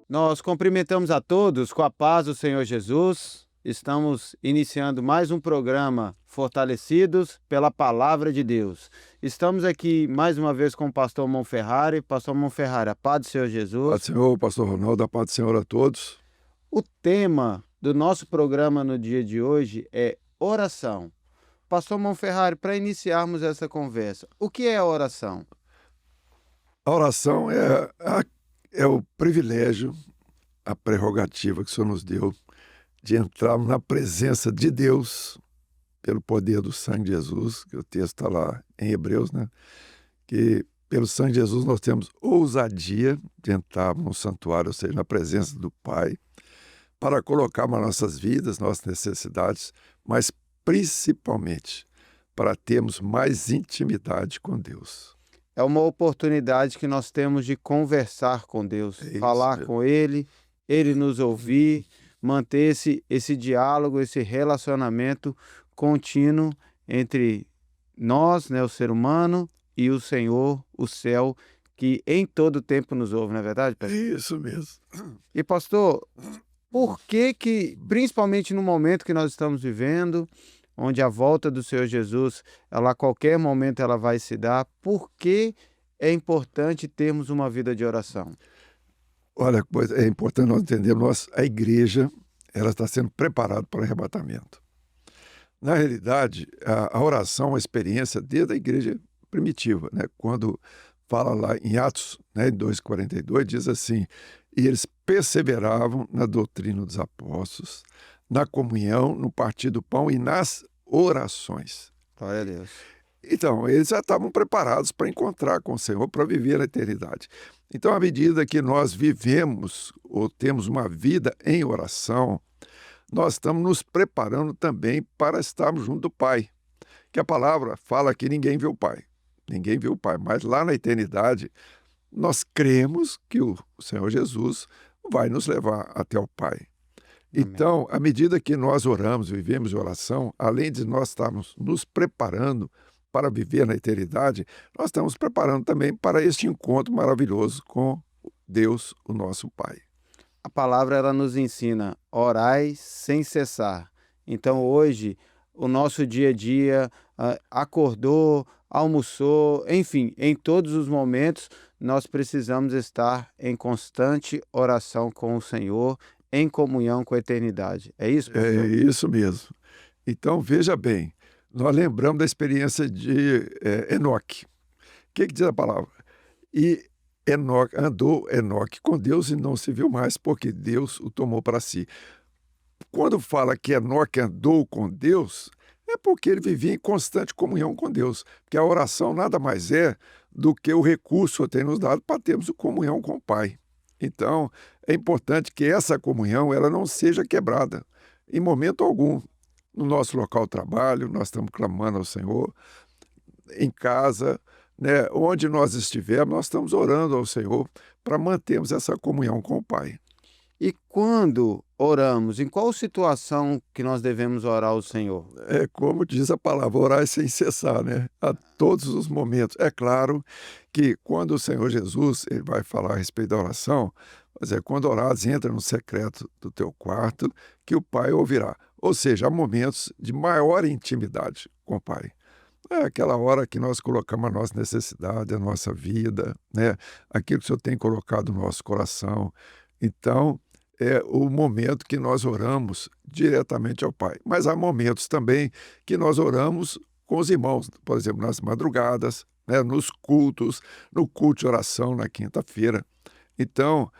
Nós cumprimentamos a todos com a paz do Senhor Jesus. Estamos iniciando mais um programa Fortalecidos pela Palavra de Deus. Estamos aqui mais uma vez com o pastor Monferrari. Pastor Monferrari, a paz do Senhor Paz do Jesus. Senhor, pastor Ronaldo, a paz do Senhor a todos. O tema do nosso programa no dia de hoje é oração. Pastor Monferrari, para iniciarmos essa conversa, o que é a oração? A oração é o privilégio, a prerrogativa que o Senhor nos deu de entrarmos na presença de Deus pelo poder do sangue de Jesus, que o texto está lá em Hebreus, né? Que pelo sangue de Jesus nós temos ousadia de entrarmos no santuário, ou seja, na presença do Pai, para colocarmos as nossas vidas, nossas necessidades, mas principalmente para termos mais intimidade com Deus. É uma oportunidade que nós temos de conversar com Deus, É isso falar mesmo. com Ele nos ouvir, manter esse diálogo, esse relacionamento contínuo entre nós, né, o ser humano, e o Senhor, o céu, que em todo tempo nos ouve, não é verdade, É pastor? isso mesmo. E pastor, por que, principalmente no momento que nós estamos vivendo, onde a volta do Senhor Jesus, ela a qualquer momento ela vai se dar, por que é importante termos uma vida de oração? Olha, pois é importante nós entendermos, a igreja ela está sendo preparada para o arrebatamento. Na realidade, a oração é uma experiência desde a igreja primitiva, né? Quando fala lá em Atos, né, 2:42, diz assim: e eles perseveravam na doutrina dos apóstolos, na comunhão, no partir do pão e nas orações. Glória a Deus. Então, eles já estavam preparados para encontrar com o Senhor, para viver a eternidade. Então, à medida que nós vivemos ou temos uma vida em oração, nós estamos nos preparando também para estarmos junto do Pai. Que a palavra fala que ninguém vê o Pai. Ninguém vê o Pai, mas lá na eternidade, nós cremos que o Senhor Jesus vai nos levar até o Pai. Amém. Então, à medida que nós oramos, vivemos em oração, além de nós estarmos nos preparando para viver na eternidade, nós estamos preparando também para este encontro maravilhoso com Deus, o nosso Pai. A palavra ela nos ensina, orai sem cessar. Então hoje, o nosso dia a dia, acordou, almoçou, enfim, em todos os momentos, nós precisamos estar em constante oração com o Senhor, em comunhão com a eternidade. É isso, É pastor? isso mesmo. Então, veja bem, nós lembramos da experiência de Enoque. O que diz a palavra? E andou Enoque com Deus e não se viu mais, porque Deus o tomou para si. Quando fala que Enoque andou com Deus, é porque ele vivia em constante comunhão com Deus. Porque a oração nada mais é do que o recurso que tem nos dado para termos comunhão com o Pai. Então, é importante que essa comunhão ela não seja quebrada, em momento algum. No nosso local de trabalho, nós estamos clamando ao Senhor, em casa, né, onde nós estivermos, nós estamos orando ao Senhor para mantermos essa comunhão com o Pai. E quando oramos, em qual situação que nós devemos orar ao Senhor? É como diz a palavra, orar sem cessar, né? A todos os momentos. É claro que quando o Senhor Jesus ele vai falar a respeito da oração, mas é quando orares, entra no secreto do teu quarto, que o Pai ouvirá. Ou seja, há momentos de maior intimidade com o Pai. É aquela hora que nós colocamos a nossa necessidade, a nossa vida, né? Aquilo que o Senhor tem colocado no nosso coração. Então, é o momento que nós oramos diretamente ao Pai. Mas há momentos também que nós oramos com os irmãos, por exemplo, nas madrugadas, né? Nos cultos, no culto de oração na quinta-feira. Então,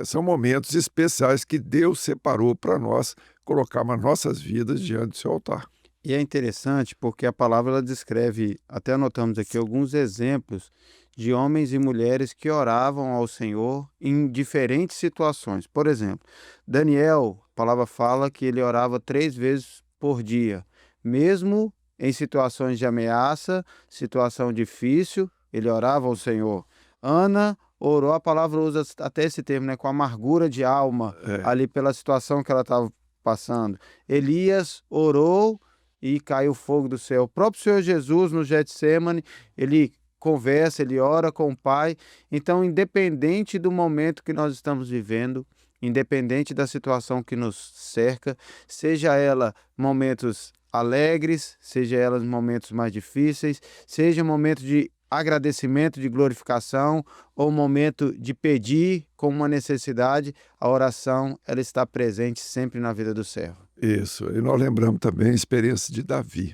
são momentos especiais que Deus separou para nós colocarmos as nossas vidas diante do seu altar. E é interessante porque a palavra ela descreve, até anotamos aqui alguns exemplos de homens e mulheres que oravam ao Senhor em diferentes situações. Por exemplo, Daniel, a palavra fala que ele orava 3 vezes por dia, mesmo em situações de ameaça, situação difícil, ele orava ao Senhor. Ana orou, a palavra usa até esse termo, né, com amargura de alma, É, ali pela situação que ela estava passando. Elias orou e caiu fogo do céu. O próprio Senhor Jesus, no Getsêmani, ele conversa, ele ora com o Pai. Então, independente do momento que nós estamos vivendo, independente da situação que nos cerca, seja ela momentos alegres, seja ela momentos mais difíceis, seja momento de agradecimento, de glorificação, ou momento de pedir com uma necessidade, a oração ela está presente sempre na vida do servo. Isso. E nós lembramos também a experiência de Davi.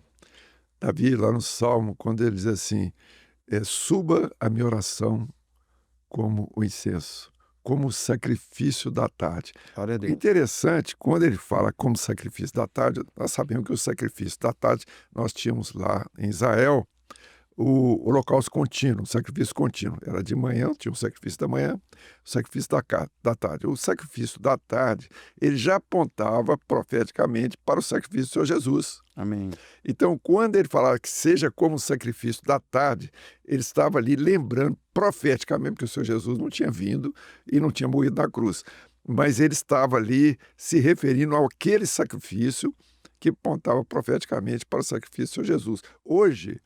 Davi, lá no Salmo, quando ele diz assim, suba a minha oração como o incenso, como o sacrifício da tarde. Glória a Deus. Interessante, quando ele fala como sacrifício da tarde, nós sabemos que o sacrifício da tarde, nós tínhamos lá em Israel o holocausto contínuo, o sacrifício contínuo. Era de manhã, tinha o sacrifício da manhã, o sacrifício da tarde. O sacrifício da tarde, ele já apontava profeticamente para o sacrifício do Senhor Jesus. Amém. Então, quando ele falava que seja como o sacrifício da tarde, ele estava ali lembrando profeticamente, porque o Senhor Jesus não tinha vindo e não tinha morrido na cruz. Mas ele estava ali se referindo àquele sacrifício que apontava profeticamente para o sacrifício do Senhor Jesus. Hoje,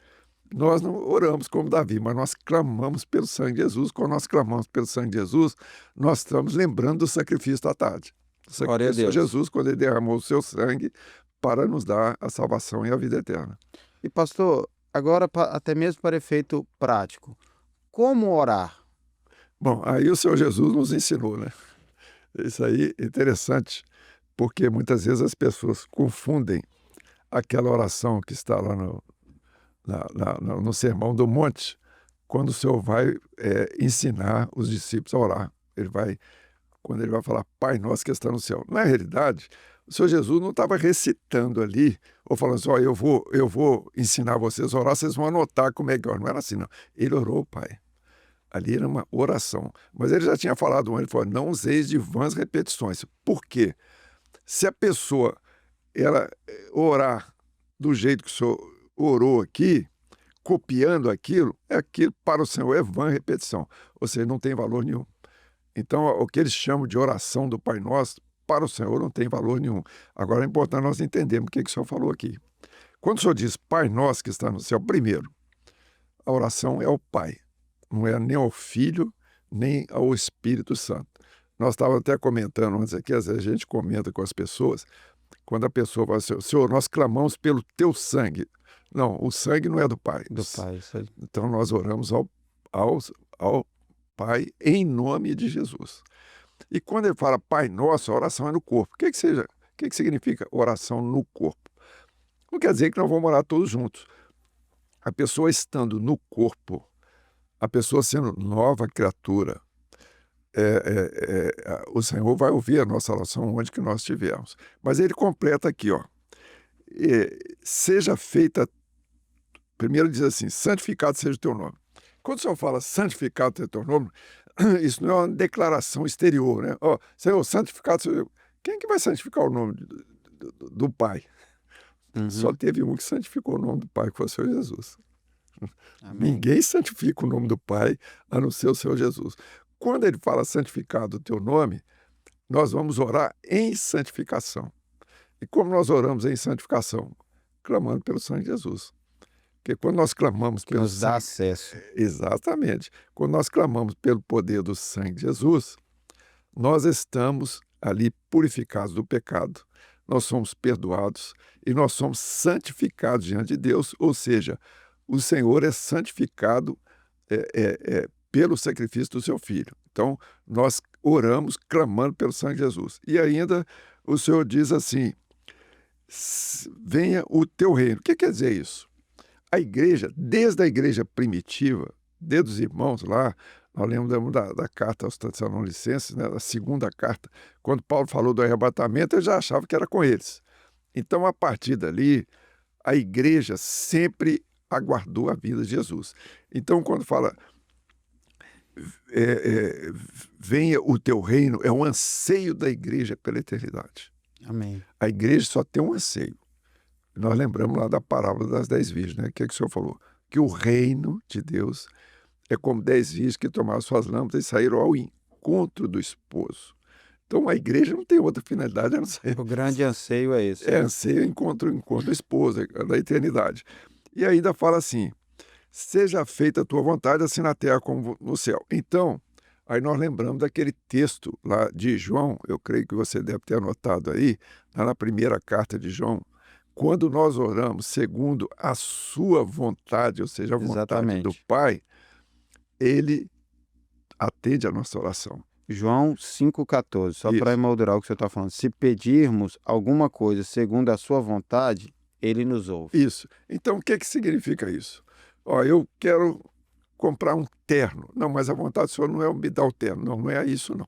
nós não oramos como Davi, mas nós clamamos pelo sangue de Jesus. Quando nós clamamos pelo sangue de Jesus, nós estamos lembrando do sacrifício da tarde. O Glória a sacrifício de Deus. Jesus, quando ele derramou o seu sangue para nos dar a salvação e a vida eterna. E pastor, agora até mesmo para efeito prático, como orar? Bom, aí o Senhor Jesus nos ensinou, né? Isso aí é interessante, porque muitas vezes as pessoas confundem aquela oração que está lá no Sermão do Monte, quando o Senhor vai ensinar os discípulos a orar. Quando ele vai falar, Pai nosso que está no céu. Na realidade, o Senhor Jesus não estava recitando ali, ou falando assim, eu vou ensinar vocês a orar, vocês vão anotar como é que ora. Não era assim, não. Ele orou, Pai. Ali era uma oração. Mas ele já tinha falado antes, ele falou, não useis de vãs repetições. Por quê? Se a pessoa ela orar do jeito que o Senhor orou aqui, copiando aquilo para o Senhor é vã repetição, ou seja, não tem valor nenhum. Então, o que eles chamam de oração do Pai Nosso, para o Senhor não tem valor nenhum. Agora é importante nós entendermos o que o Senhor falou aqui. Quando o Senhor diz Pai Nosso que está no céu, primeiro, a oração é ao Pai, não é nem ao Filho, nem ao Espírito Santo. Nós estávamos até comentando antes aqui, às vezes a gente comenta com as pessoas, quando a pessoa fala assim, Senhor, nós clamamos pelo teu sangue. Não, o sangue não é do Pai. Do Pai, isso aí. Então nós oramos ao Pai em nome de Jesus. E quando ele fala Pai Nosso, a oração é no corpo. O que significa oração no corpo? Não quer dizer que nós vamos orar todos juntos. A pessoa estando no corpo, a pessoa sendo nova criatura, o Senhor vai ouvir a nossa oração onde que nós estivermos. Mas ele completa aqui, ó. Seja feita, primeiro diz assim, santificado seja o teu nome. Quando o Senhor fala santificado seja o teu nome, isso não é uma declaração exterior, né? Ó, Senhor, santificado seja... Quem é que vai santificar o nome do Pai? Uhum. Só teve um que santificou o nome do Pai, que foi o Senhor Jesus. Amém. Ninguém santifica o nome do Pai, a não ser o Senhor Jesus. Quando ele fala santificado o teu nome, nós vamos orar em santificação. E como nós oramos em santificação? Clamando pelo sangue de Jesus. Porque quando nós clamamos Que pelo nos dá sangue... acesso. Exatamente. Quando nós clamamos pelo poder do sangue de Jesus, nós estamos ali purificados do pecado, nós somos perdoados e nós somos santificados diante de Deus, ou seja, o Senhor é santificado pelo sacrifício do seu Filho. Então, nós oramos clamando pelo sangue de Jesus. E ainda o Senhor diz assim, venha o teu reino. O que quer dizer isso? A igreja, desde a igreja primitiva, desde os irmãos lá, nós lembramos da carta aos Tessalonicenses, né, da segunda carta, quando Paulo falou do arrebatamento, eu já achava que era com eles. Então, a partir dali, a igreja sempre aguardou a vida de Jesus. Então, quando fala venha o teu reino, é um anseio da igreja pela eternidade. Amém. A igreja só tem um anseio. Nós lembramos lá da parábola das 10 virgens, né? O que o senhor falou? Que o reino de Deus é como 10 virgens que tomaram suas lâmpadas e saíram ao encontro do esposo. Então a igreja não tem outra finalidade a não ser... O grande anseio é esse. anseio, encontro do esposo, da eternidade. E ainda fala assim, seja feita a tua vontade, assim na terra como no céu. Então, aí nós lembramos daquele texto lá de João, eu creio que você deve ter anotado aí, lá na primeira carta de João, quando nós oramos segundo a sua vontade, ou seja, a vontade do Exatamente. Pai, ele atende a nossa oração. João 5,14, só para Isso, emoldurar o que você está falando. Se pedirmos alguma coisa segundo a sua vontade, ele nos ouve. isso. Então, o que que significa isso? Ó, eu quero comprar um terno. Não, mas a vontade do Senhor não é me dar o terno. Não, não é isso, não.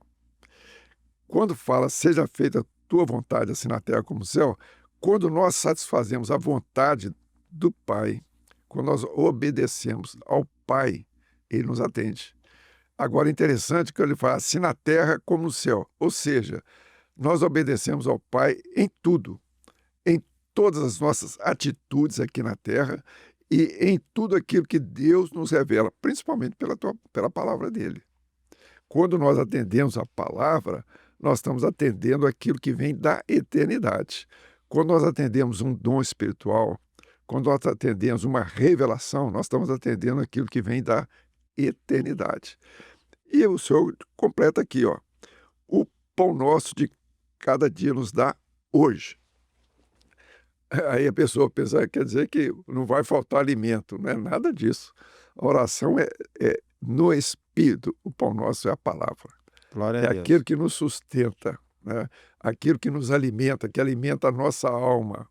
Quando fala, seja feita a tua vontade, assim na terra como no céu, quando nós satisfazemos a vontade do Pai, quando nós obedecemos ao Pai, ele nos atende. Agora, interessante que ele fala assim na terra como no céu. Ou seja, nós obedecemos ao Pai em tudo, em todas as nossas atitudes aqui na terra e em tudo aquilo que Deus nos revela, principalmente pela palavra dele. Quando nós atendemos a palavra, nós estamos atendendo aquilo que vem da eternidade. Quando nós atendemos um dom espiritual, quando nós atendemos uma revelação, nós estamos atendendo aquilo que vem da eternidade. E o Senhor completa aqui, ó, o pão nosso de cada dia nos dá hoje. Aí a pessoa pensa, quer dizer que não vai faltar alimento, não é nada disso. A oração é no Espírito, o pão nosso é a palavra. Glória a É aquilo Deus. que nos sustenta, né? Aquilo que nos alimenta, que alimenta a nossa alma.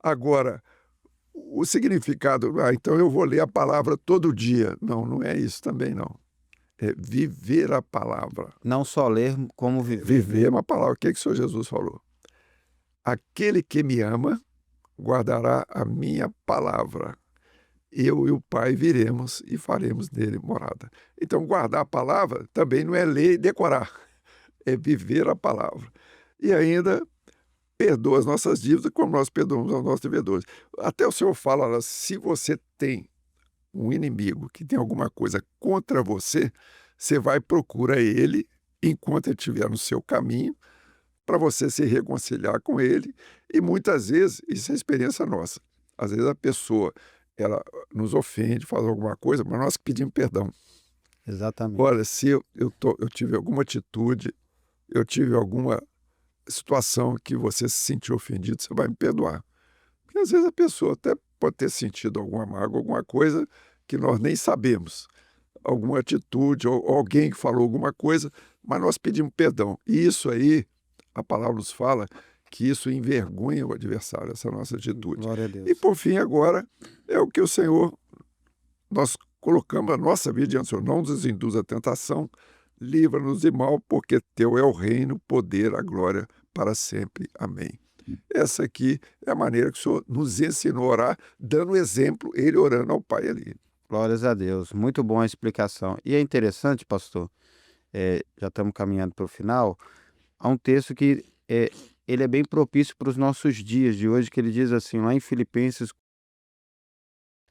Agora, o significado, então eu vou ler a palavra todo dia. Não, não é isso também não. É viver a palavra. Não só ler, como viver, né? Viver uma palavra. O que que o Senhor Jesus falou? Aquele que me ama guardará a minha palavra. Eu e o Pai viremos e faremos nele morada. Então, guardar a palavra também não é ler e decorar, é viver a palavra. E ainda perdoa as nossas dívidas como nós perdoamos aos nossos devedores. Até o Senhor fala, olha, se você tem um inimigo que tem alguma coisa contra você, você vai e procura ele enquanto ele estiver no seu caminho, para você se reconciliar com ele. E muitas vezes, isso é experiência nossa. Às vezes a pessoa, ela nos ofende, faz alguma coisa, mas nós que pedimos perdão. Exatamente. Olha, se eu tive alguma atitude, eu tive alguma situação que você se sentiu ofendido, você vai me perdoar. Porque às vezes a pessoa até pode ter sentido alguma mágoa, alguma coisa que nós nem sabemos. Alguma atitude, ou alguém que falou alguma coisa, mas nós pedimos perdão. E isso aí, a palavra nos fala que isso envergonha o adversário, essa nossa atitude. Glória a E Deus. por fim, agora, é o que o Senhor, nós colocamos a nossa vida diante do Senhor. Não nos induz à tentação, livra-nos de mal, porque teu é o reino, o poder, a glória para sempre. Amém. Essa aqui é a maneira que o Senhor nos ensinou a orar, dando exemplo, ele orando ao Pai ali. Glórias a Deus. Muito boa a explicação. E é interessante, pastor, já estamos caminhando para o final. Há um texto que ele é bem propício para os nossos dias de hoje, que ele diz assim, lá em Filipenses: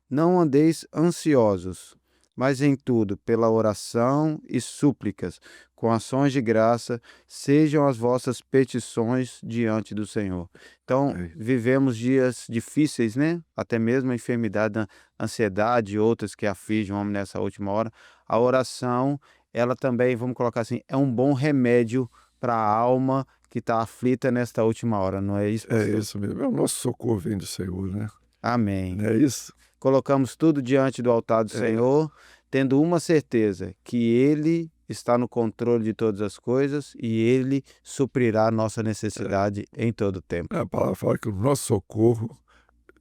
não andeis ansiosos, mas em tudo, pela oração e súplicas, com ações de graça, sejam as vossas petições diante do Senhor. Então, É, vivemos dias difíceis, né? Até mesmo a enfermidade, a ansiedade e outras que afligem o homem nessa última hora. A oração, ela também, vamos colocar assim, é um bom remédio para a alma que está aflita nesta última hora, não é isso, é pastor? isso mesmo. É o nosso socorro vem do Senhor, né? Amém. Não é isso? Colocamos tudo diante do altar do É, Senhor, tendo uma certeza, que Ele está no controle de todas as coisas e Ele suprirá a nossa necessidade em todo o tempo. a palavra fala que o nosso socorro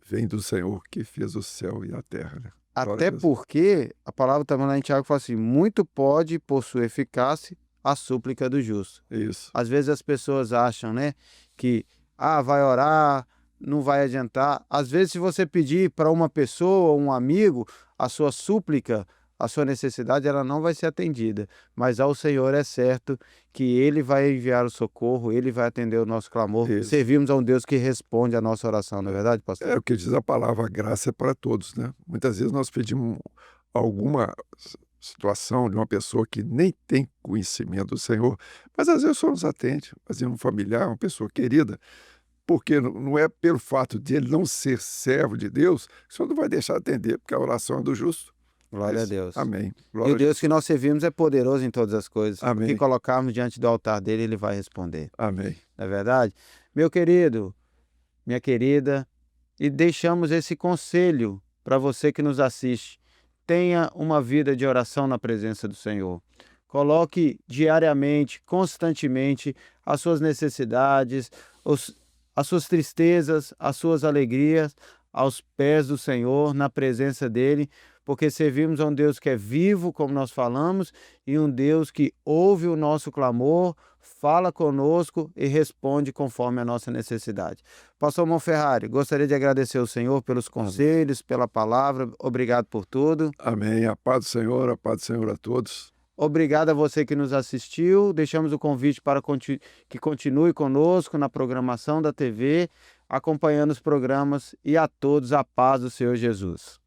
vem do Senhor que fez o céu e a terra, né? Glória a Até Deus. porque a palavra também lá em Tiago fala assim: muito pode, por sua eficácia, a súplica do justo. Isso. Às vezes as pessoas acham, né, que vai orar, não vai adiantar. Às vezes, se você pedir para uma pessoa, um amigo, a sua súplica, a sua necessidade, ela não vai ser atendida. Mas ao Senhor é certo que Ele vai enviar o socorro, Ele vai atender o nosso clamor. Isso. Servimos a um Deus que responde a nossa oração, não é verdade, pastor? É o que diz a palavra, a graça é para todos, né? Muitas vezes nós pedimos alguma situação de uma pessoa que nem tem conhecimento do Senhor, mas às vezes só nos atende, às vezes um familiar, uma pessoa querida, porque não é pelo fato de ele não ser servo de Deus, que o Senhor não vai deixar de atender, porque a oração é do justo. Glória a Deus. Amém. E Glória o a Deus Jesus. que nós servimos é poderoso em todas as coisas. O que Amém. colocarmos diante do altar dele, ele vai responder. Amém. Não é verdade? Meu querido, minha querida, e deixamos esse conselho para você que nos assiste. Tenha uma vida de oração na presença do Senhor. Coloque diariamente, constantemente, as suas necessidades, as suas tristezas, as suas alegrias aos pés do Senhor, na presença dele, porque servimos a um Deus que é vivo, como nós falamos, e um Deus que ouve o nosso clamor, fala conosco e responde conforme a nossa necessidade. Pastor Monferrari, gostaria de agradecer ao Senhor pelos conselhos, pela palavra, obrigado por tudo. Amém. A paz do Senhor a todos. Obrigado a você que nos assistiu. Deixamos o convite para que continue conosco na programação da TV, acompanhando os programas, e a todos a paz do Senhor Jesus.